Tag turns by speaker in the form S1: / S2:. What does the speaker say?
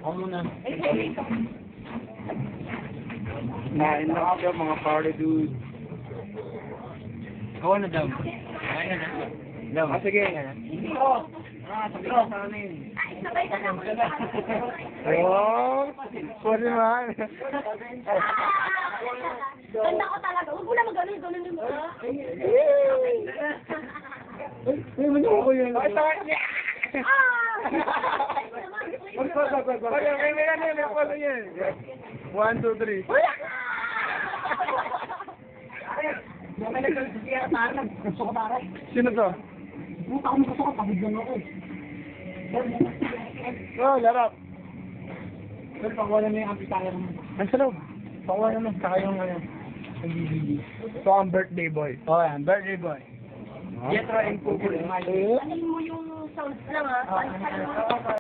S1: Ako muna.
S2: Kain na kayo mga party dude.
S1: Ako na daw. Ay na. Daw.
S2: Sige.
S3: Sabay ka na.
S2: Oh, sorry man.
S3: Ganda ko talaga. Huwag mo na mag-ano. Ganun mo.
S2: Ay, manyo ko yun. Ay, sa kanya. May pala yan. 1, 2, 3. Sino to? Oh, larap.
S1: Sir, pakuha na yung amplifier mo.
S2: Ang sa loob.
S1: Pakuha naman. Saka yung ano. Yung DVD.
S2: So, ang birthday boy.
S1: Oh, yan. Birthday boy. Jetro and Kubo.
S3: Ano mo yung sounds lang ha?